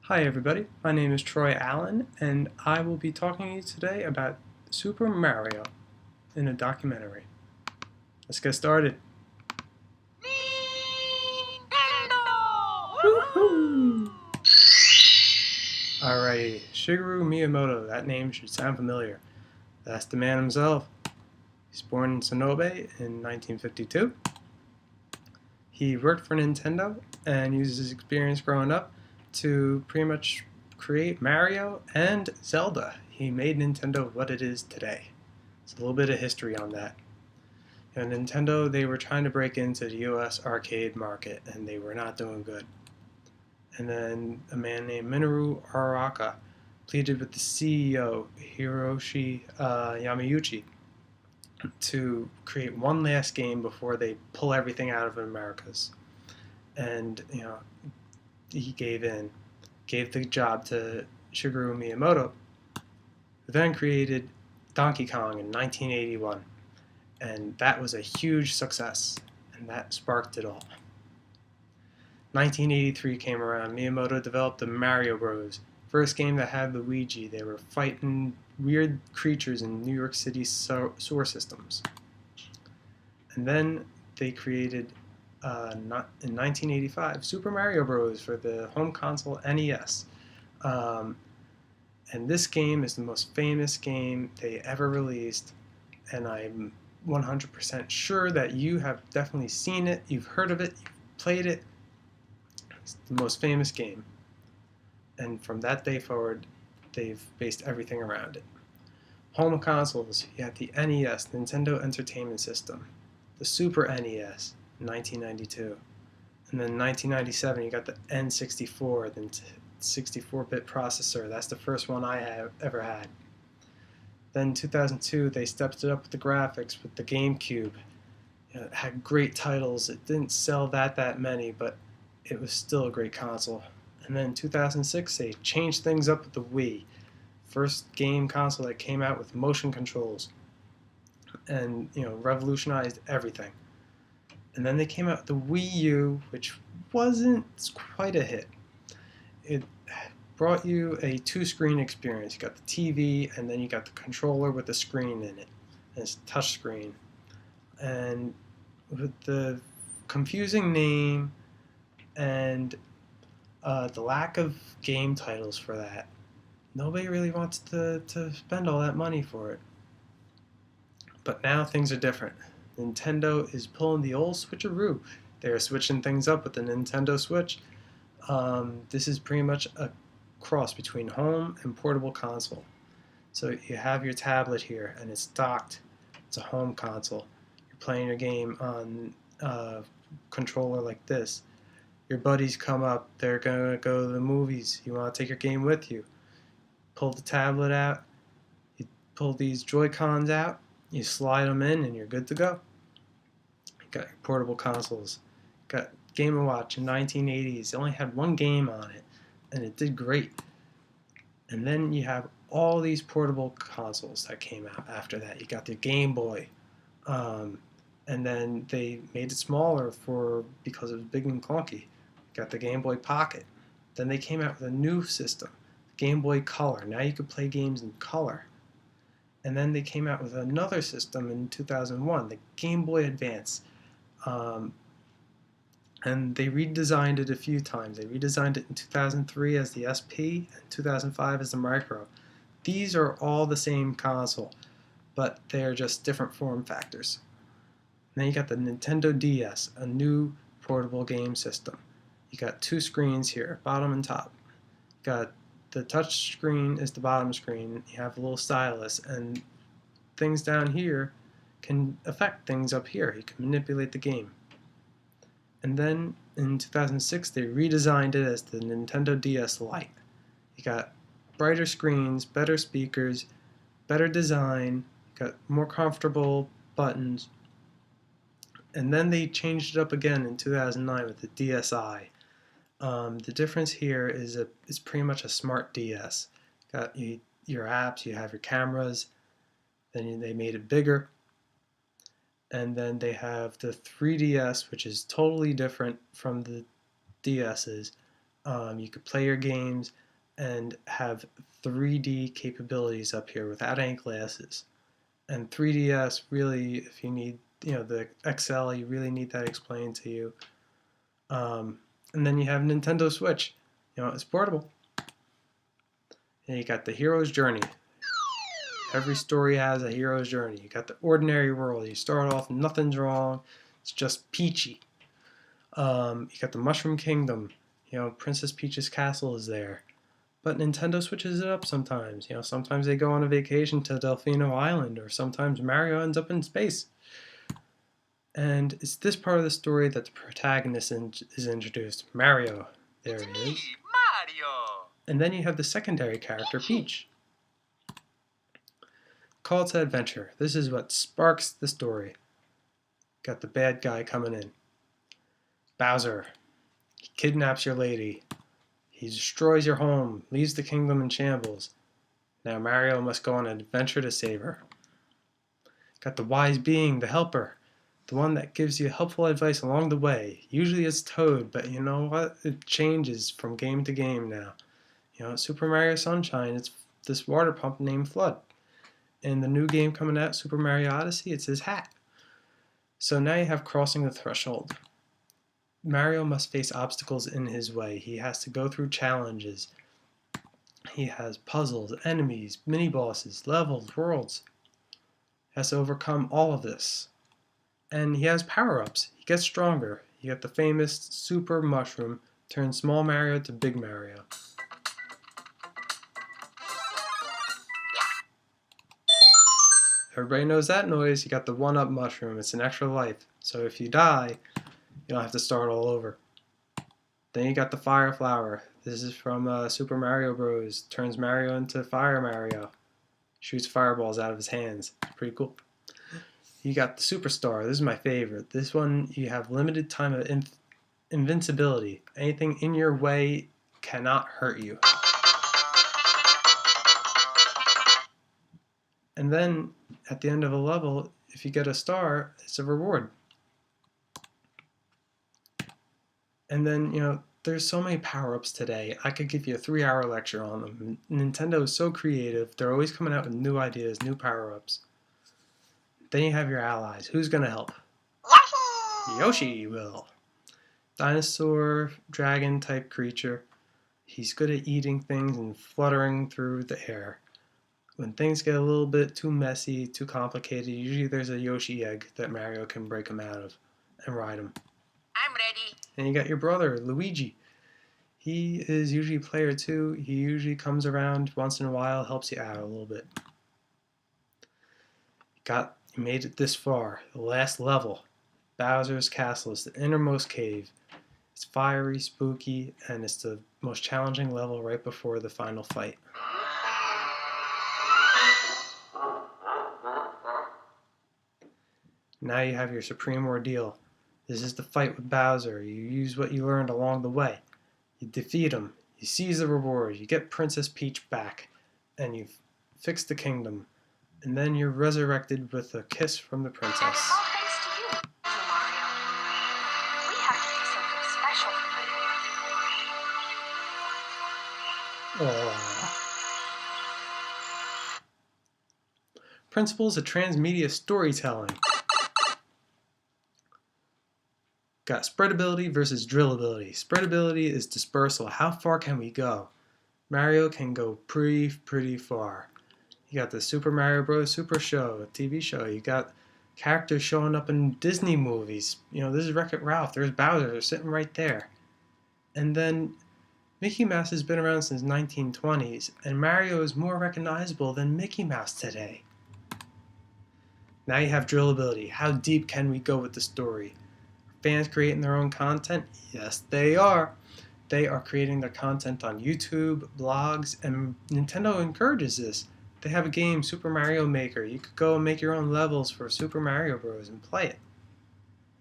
Hi everybody, my name is Troy Allen and I will be talking to you today about Super Mario in a documentary. Let's get started. Woohoo! Alrighty, Shigeru Miyamoto, that name should sound familiar. That's the man himself. He's born in Sonobe in 1952. He worked for Nintendo and used his experience growing up to pretty much create Mario and Zelda. He made Nintendo what it is today. It's a little bit of history on that. Nintendo, they were trying to break into the US arcade market and they were not doing good. And then a man named Minoru Araka pleaded with the CEO, Hiroshi Yamauchi, to create one last game before they pull everything out of Americas. And, he gave in, gave the job to Shigeru Miyamoto, who then created Donkey Kong in 1981. And that was a huge success, and that sparked it all. 1983 came around. Miyamoto developed the Mario Bros. First game that had Luigi. They were fighting weird creatures in New York City sewer systems. And then they created, in 1985, Super Mario Bros. For the home console NES. And this game is the most famous game they ever released, and I'm 100% sure that you have definitely seen it, you've heard of it, you've played it. It's the most famous game. And from that day forward, they've based everything around it. Home consoles, you have the NES, Nintendo Entertainment System, the Super NES in 1992. And then 1997, you got the N64, the 64-bit processor. That's the first one I have ever had. Then 2002, they stepped it up with the graphics with the GameCube. It had great titles. It didn't sell that many, but it was still a great console. And then 2006, they changed things up with the Wii. First game console that came out with motion controls and revolutionized everything. And then they came out with the Wii U, which wasn't quite a hit. It brought you a two-screen experience. You got the TV, and then you got the controller with the screen in it. And it's a touch screen. And with the confusing name and the lack of game titles for that, nobody really wants to spend all that money for it. But now things are different. Nintendo is pulling the old switcheroo. They're switching things up with the Nintendo Switch. This is pretty much a cross between home and portable console. So you have your tablet here and it's docked. It's a home console. You're playing your game on a controller like this. Your buddies come up, they're gonna go to the movies. You want to take your game with you. Pull the tablet out, you pull these Joy-Cons out, you slide them in and you're good to go. You got your portable consoles. You got Game & Watch in 1980s. It only had one game on it and it did great. And then you have all these portable consoles that came out after that. You got the Game Boy, and then they made it smaller because it was big and clunky. You got the Game Boy Pocket. Then they came out with a new system, Game Boy Color. Now you could play games in color. And then they came out with another system in 2001, the Game Boy Advance. And they redesigned it a few times. They redesigned it in 2003 as the SP and 2005 as the Micro. These are all the same console, but they're just different form factors. And then you got the Nintendo DS, a new portable game system. You got two screens here, bottom and top. You got the touch screen is the bottom screen. You have a little stylus, and things down here can affect things up here. You can manipulate the game. And then in 2006, they redesigned it as the Nintendo DS Lite. You got brighter screens, better speakers, better design, you got more comfortable buttons. And then they changed it up again in 2009 with the DSi. The difference here is it's pretty much a smart DS. Got your apps, you have your cameras, then they made it bigger. And then they have the 3DS, which is totally different from the DS's. You could play your games and have 3D capabilities up here without any glasses. And 3DS really, if you need, the XL, you really need that explained to you. And then you have Nintendo Switch. It's portable. And you got the hero's journey. Every story has a hero's journey. You got the ordinary world. You start off, nothing's wrong. It's just peachy. You got the Mushroom Kingdom. Princess Peach's castle is there. But Nintendo switches it up sometimes. Sometimes they go on a vacation to Delfino Island, or sometimes Mario ends up in space. And it's this part of the story that the protagonist is introduced. Mario. There he is. Mario. And then you have the secondary character, Peach. Call to adventure. This is what sparks the story. Got the bad guy coming in. Bowser. He kidnaps your lady. He destroys your home, leaves the kingdom in shambles. Now Mario must go on an adventure to save her. Got the wise being, the helper. The one that gives you helpful advice along the way. Usually it's Toad, but you know what? It changes from game to game now. Super Mario Sunshine, it's this water pump named Flood. In the new game coming out, Super Mario Odyssey, it's his hat. So now you have crossing the threshold. Mario must face obstacles in his way. He has to go through challenges. He has puzzles, enemies, mini-bosses, levels, worlds. He has to overcome all of this. And he has power-ups. He gets stronger. You get the famous Super Mushroom, turns small Mario to big Mario. Everybody knows that noise. You got the 1-Up Mushroom. It's an extra life. So if you die, you don't have to start all over. Then you got the Fire Flower. This is from Super Mario Bros. Turns Mario into Fire Mario. Shoots fireballs out of his hands. It's pretty cool. You got the Superstar. This is my favorite. This one, you have limited time of invincibility. Anything in your way cannot hurt you. And then, at the end of a level, if you get a star, it's a reward. And then, there's so many power-ups today. I could give you a 3-hour lecture on them. Nintendo is so creative. They're always coming out with new ideas, new power-ups. Then you have your allies. Who's going to help? Yoshi will. Dinosaur, dragon-type creature. He's good at eating things and fluttering through the air. When things get a little bit too messy, too complicated, usually there's a Yoshi egg that Mario can break him out of and ride him. I'm ready. And you got your brother, Luigi. He is usually player 2. He usually comes around once in a while, helps you out a little bit. You made it this far. The last level. Bowser's Castle is the innermost cave. It's fiery, spooky, and it's the most challenging level right before the final fight. Now you have your supreme ordeal. This is the fight with Bowser. You use what you learned along the way. You defeat him. You seize the reward. You get Princess Peach back. And you fix the kingdom. And then you're resurrected with a kiss from the princess. And it's all thanks to you, Mario. We have to do something special for you. Aww. Principles of Transmedia Storytelling. Got spreadability versus drillability. Spreadability is dispersal. How far can we go? Mario can go pretty far. You got the Super Mario Bros. Super Show, a TV show. You got characters showing up in Disney movies. This is Wreck-It Ralph. There's Bowser. They're sitting right there. And then Mickey Mouse has been around since 1920s, and Mario is more recognizable than Mickey Mouse today. Now you have drillability. How deep can we go with the story? Fans creating their own content? Yes, they are. They are creating their content on YouTube, blogs, and Nintendo encourages this. They have a game, Super Mario Maker. You could go and make your own levels for Super Mario Bros. And play it.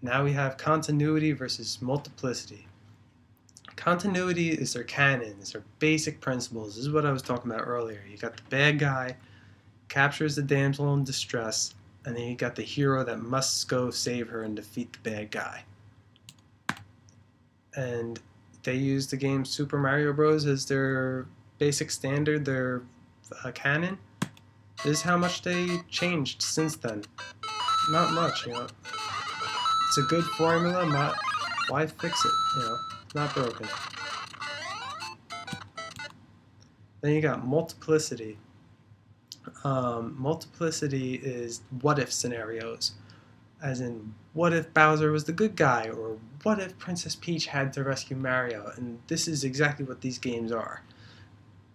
Now we have continuity versus multiplicity. Continuity is their canon, it's their basic principles. This is what I was talking about earlier. You got the bad guy, captures the damsel in distress, and then you got the hero that must go save her and defeat the bad guy. And they use the game Super Mario Bros. As their basic standard, their canon. This is how much they changed since then. Not much, you know. It's a good formula. Why fix it? You know, not broken. Then you got multiplicity. Multiplicity is what if scenarios, as in what if Bowser was the good guy, or what if Princess Peach had to rescue Mario, and this is exactly what these games are.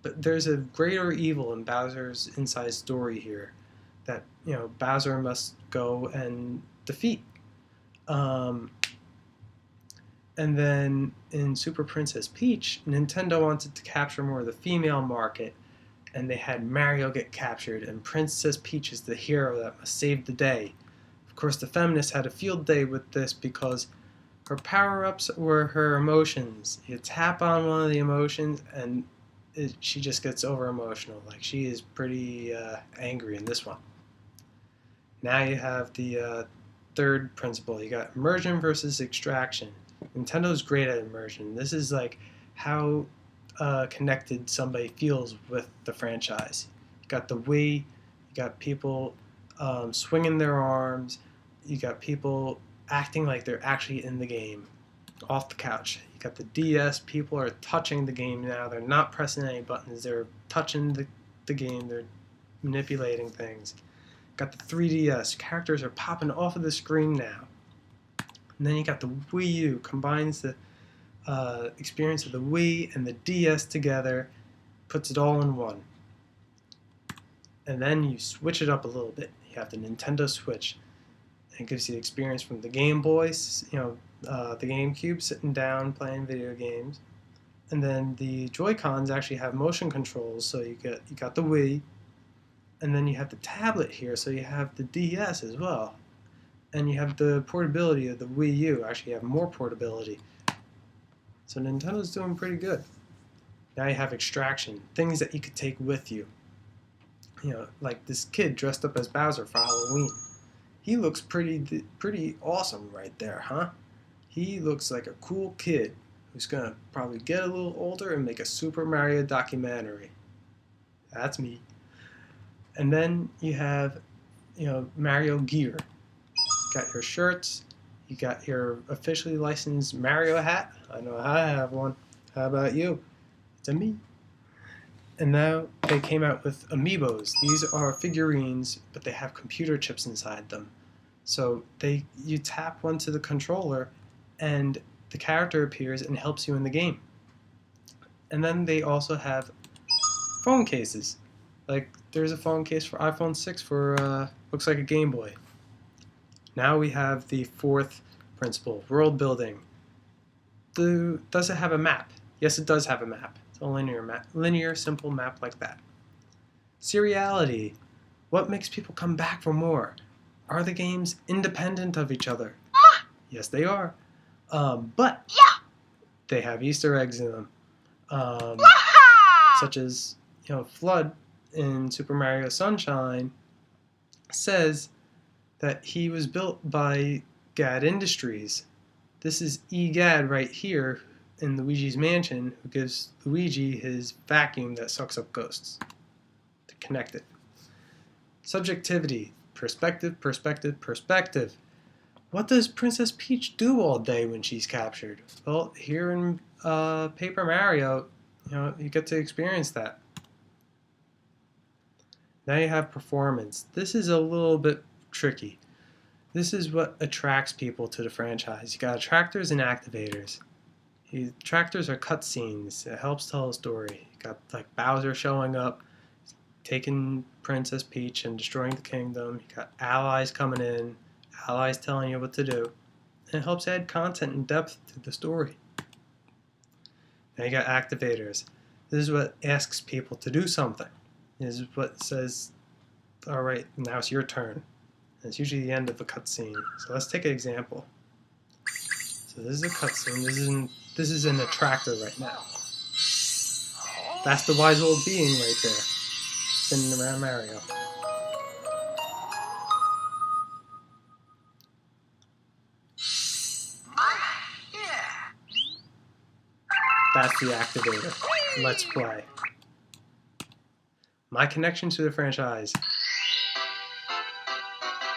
But there's a greater evil in Bowser's inside story here that, you know, Bowser must go and defeat. And then in Super Princess Peach, Nintendo wanted to capture more of the female market, and they had Mario get captured, and Princess Peach is the hero that must save the day. Of course, the feminists had a field day with this because her power-ups were her emotions. You tap on one of the emotions, and she just gets over-emotional. Like, she is pretty angry in this one. Now you have the third principle. You got immersion versus extraction. Nintendo's great at immersion. This is like how connected somebody feels with the franchise. You got the Wii, you got people swinging their arms, you got people acting like they're actually in the game, off the couch. You got the DS, people are touching the game now. They're not pressing any buttons, they're touching the game, they're manipulating things. Got the 3DS, characters are popping off of the screen now. And then you got the Wii U, combines the experience of the Wii and the DS together, puts it all in one. And then you switch it up a little bit. You have the Nintendo Switch. And it gives you the experience from the Game Boys, you know, the GameCube, sitting down playing video games. And then the Joy-Cons actually have motion controls, so you got the Wii. And then you have the tablet here, so you have the DS as well. And you have the portability of the Wii U. Actually, you have more portability. So Nintendo's doing pretty good. Now you have extraction, things that you could take with you. You know, like this kid dressed up as Bowser for Halloween. He looks pretty awesome right there, huh? He looks like a cool kid who's gonna probably get a little older and make a Super Mario documentary. That's me. And then you have, you know, Mario gear. You got your shirts. You got your officially licensed Mario hat. I know I have one. How about you? It's a me. And now they came out with amiibos. These are figurines, but they have computer chips inside them. So you tap one to the controller, and the character appears and helps you in the game. And then they also have phone cases. Like, there's a phone case for iPhone 6 for, looks like a Game Boy. Now we have the fourth principle, world building. Does it have a map? Yes, it does have a map. It's a linear map, linear, simple map like that. Seriality. What makes people come back for more? Are the games independent of each other? Yes, they are. But they have Easter eggs in them, such as, you know, Flood in Super Mario Sunshine says that he was built by GAD Industries. This is EGAD right here in Luigi's mansion, who gives Luigi his vacuum that sucks up ghosts to connect it. Subjectivity, perspective, perspective, perspective. What does Princess Peach do all day when she's captured? Well, here in Paper Mario, you know, you get to experience that. Now you have performance. This is a little bit tricky. This is what attracts people to the franchise. You got attractors and activators. Attractors are cutscenes. It helps tell a story. You got like Bowser showing up, taking Princess Peach and destroying the kingdom. You got allies coming in, allies telling you what to do. And it helps add content and depth to the story. Now you got activators. This is what asks people to do something. This is what says, all right, now it's your turn. And it's usually the end of a cutscene. So let's take an example. So this is a cutscene. This is an attractor right now. That's the wise old being right there, spinning around Mario. That's the activator. Let's play. My connection to the franchise.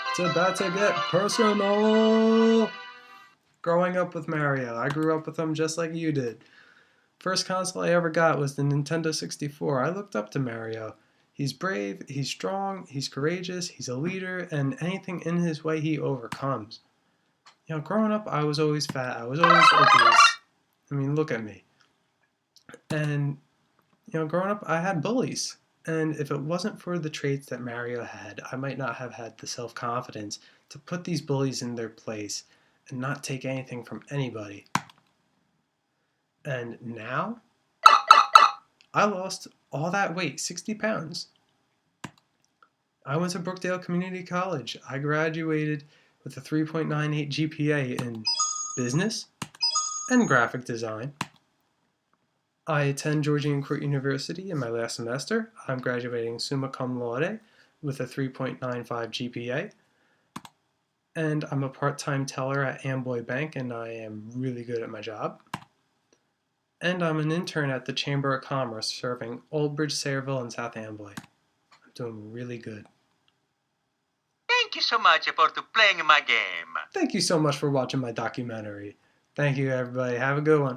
It's about to get personal. Growing up with Mario, I grew up with him just like you did. First console I ever got was the Nintendo 64. I looked up to Mario. He's brave, he's strong, he's courageous, he's a leader, and anything in his way he overcomes. You know, growing up, I was always fat, I was always obese. I mean, look at me. And, you know, growing up, I had bullies. And if it wasn't for the traits that Mario had, I might not have had the self-confidence to put these bullies in their place and not take anything from anybody. And now, I lost all that weight, 60 pounds. I went to Brookdale Community College. I graduated with a 3.98 GPA in business and graphic design. I attend Georgian Court University in my last semester. I'm graduating summa cum laude with a 3.95 GPA. And I'm a part-time teller at Amboy Bank, and I am really good at my job. And I'm an intern at the Chamber of Commerce serving Old Bridge, Sayreville, and South Amboy. I'm doing really good. Thank you so much for playing my game. Thank you so much for watching my documentary. Thank you, everybody. Have a good one.